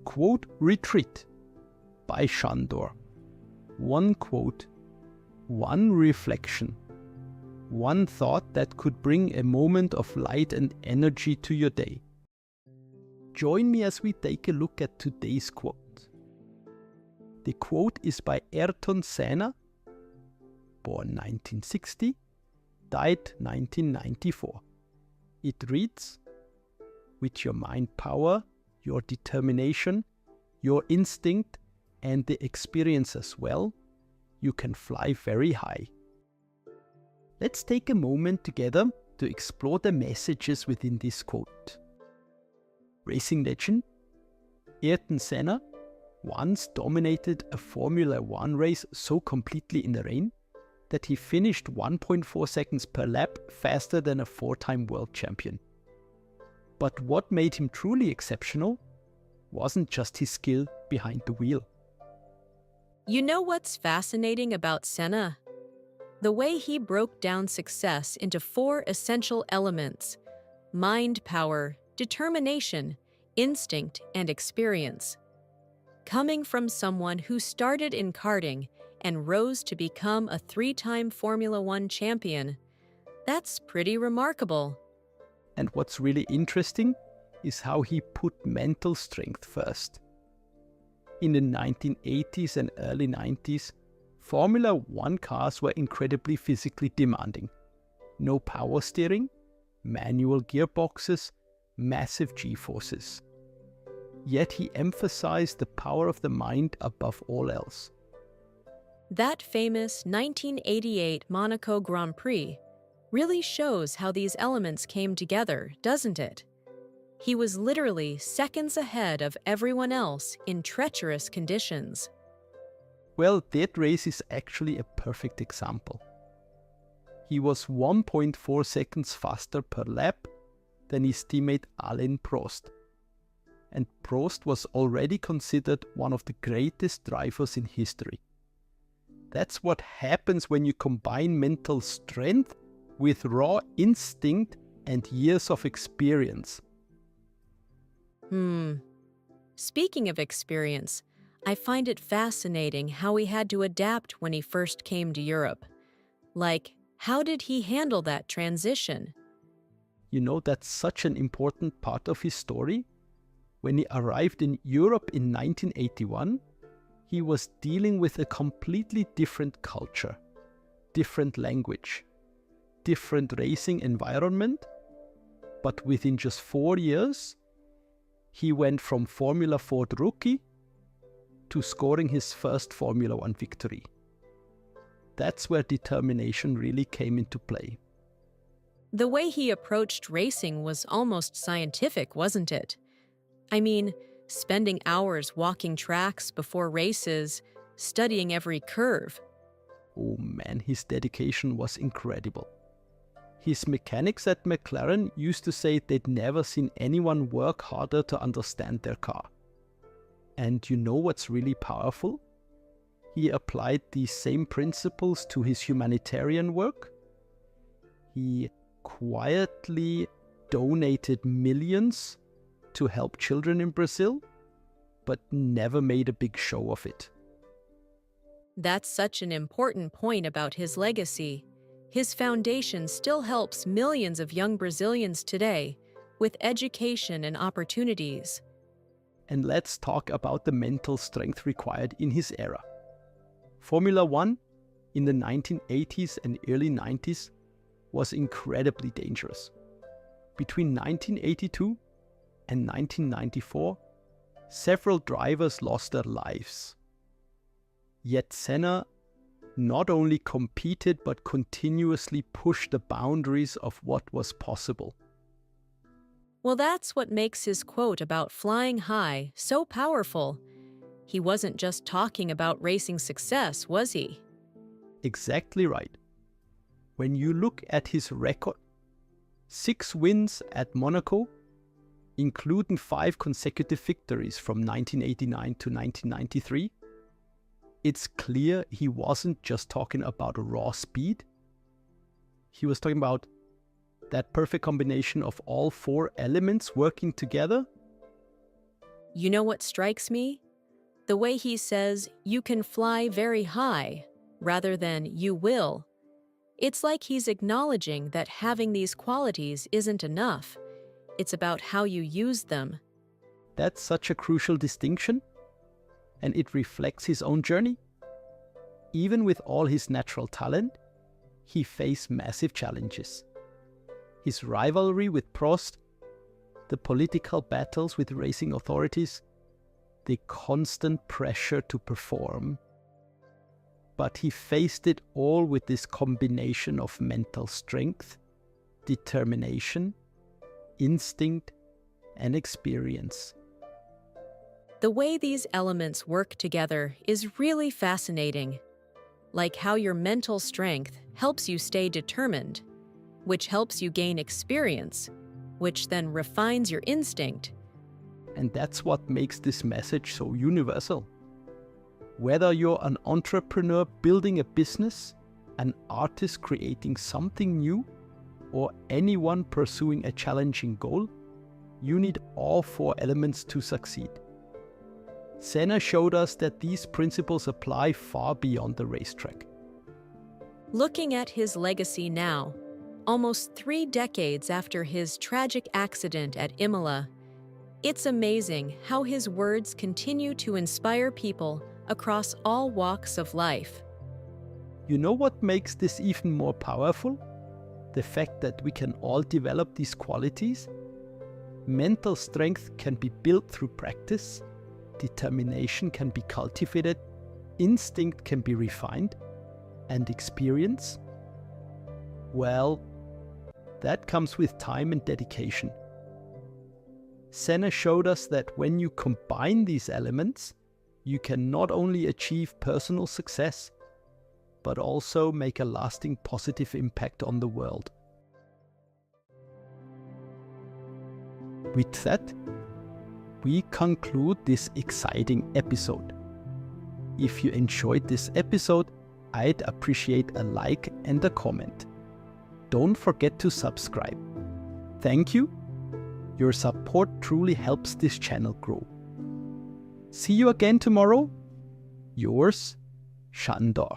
Quote Retreat by Sandor. One quote, one reflection, one thought that could bring a moment of light and energy to your day. Join me as we take a look at today's quote. The quote is by Ayrton Senna, born 1960, died 1994. It reads, "With your mind power, your determination, your instinct, and the experience as well, you can fly very high." Let's take a moment together to explore the messages within this quote. Racing legend Ayrton Senna once dominated a Formula One race so completely in the rain that he finished 1.4 seconds per lap faster than a four-time world champion. But what made him truly exceptional wasn't just his skill behind the wheel. You know what's fascinating about Senna? The way he broke down success into 4 essential elements: mind power, determination, instinct, and experience. Coming from someone who started in karting and rose to become a 3-time Formula One champion, that's pretty remarkable. And what's really interesting is how he put mental strength first. In the 1980s and early 90s, Formula One cars were incredibly physically demanding. No power steering, manual gearboxes, massive G-forces. Yet he emphasized the power of the mind above all else. That famous 1988 Monaco Grand Prix really shows how these elements came together, doesn't it? He was literally seconds ahead of everyone else in treacherous conditions. Well, that race is actually a perfect example. He was 1.4 seconds faster per lap than his teammate Alain Prost. And Prost was already considered one of the greatest drivers in history. That's what happens when you combine mental strength with raw instinct and years of experience. Speaking of experience, I find it fascinating how he had to adapt when he first came to Europe. Like, how did he handle that transition? You know, that's such an important part of his story. When he arrived in Europe in 1981, he was dealing with a completely different culture, different language, different racing environment. But within just 4 years, he went from Formula Ford rookie to scoring his first Formula One victory. That's where determination really came into play. The way he approached racing was almost scientific, wasn't it? I mean, spending hours walking tracks before races, studying every curve. Oh man, his dedication was incredible. His mechanics at McLaren used to say they'd never seen anyone work harder to understand their car. And you know what's really powerful? He applied these same principles to his humanitarian work. He quietly donated millions to help children in Brazil, but never made a big show of it. That's such an important point about his legacy. His foundation still helps millions of young Brazilians today with education and opportunities. And let's talk about the mental strength required in his era. Formula One in the 1980s and early 90s was incredibly dangerous. Between 1982 and 1994, several drivers lost their lives. Yet Senna not only competed but continuously pushed the boundaries of what was possible. Well, that's what makes his quote about flying high so powerful. He wasn't just talking about racing success, was he? Exactly right. When you look at his record, 6 wins at Monaco, including 5 consecutive victories from 1989 to 1993, it's clear he wasn't just talking about raw speed. He was talking about that perfect combination of all 4 elements working together. You know what strikes me? The way he says, you can fly very high, rather than you will. It's like he's acknowledging that having these qualities isn't enough. It's about how you use them. That's such a crucial distinction, and it reflects his own journey. Even with all his natural talent, he faced massive challenges. His rivalry with Prost, the political battles with racing authorities, the constant pressure to perform. But he faced it all with this combination of mental strength, determination, instinct, and experience. The way these elements work together is really fascinating. Like how your mental strength helps you stay determined, which helps you gain experience, which then refines your instinct. And that's what makes this message so universal. Whether you're an entrepreneur building a business, an artist creating something new, or anyone pursuing a challenging goal, you need all four elements to succeed. Senna showed us that these principles apply far beyond the racetrack. Looking at his legacy now, almost 3 decades after his tragic accident at Imola, it's amazing how his words continue to inspire people across all walks of life. You know what makes this even more powerful? The fact that we can all develop these qualities. Mental strength can be built through practice, determination can be cultivated, instinct can be refined, and experience? Well, that comes with time and dedication. Senna showed us that when you combine these elements, you can not only achieve personal success, but also make a lasting positive impact on the world. With that, we conclude this exciting episode. If you enjoyed this episode, I'd appreciate a like and a comment. Don't forget to subscribe. Thank you. Your support truly helps this channel grow. See you again tomorrow. Yours, Sandor.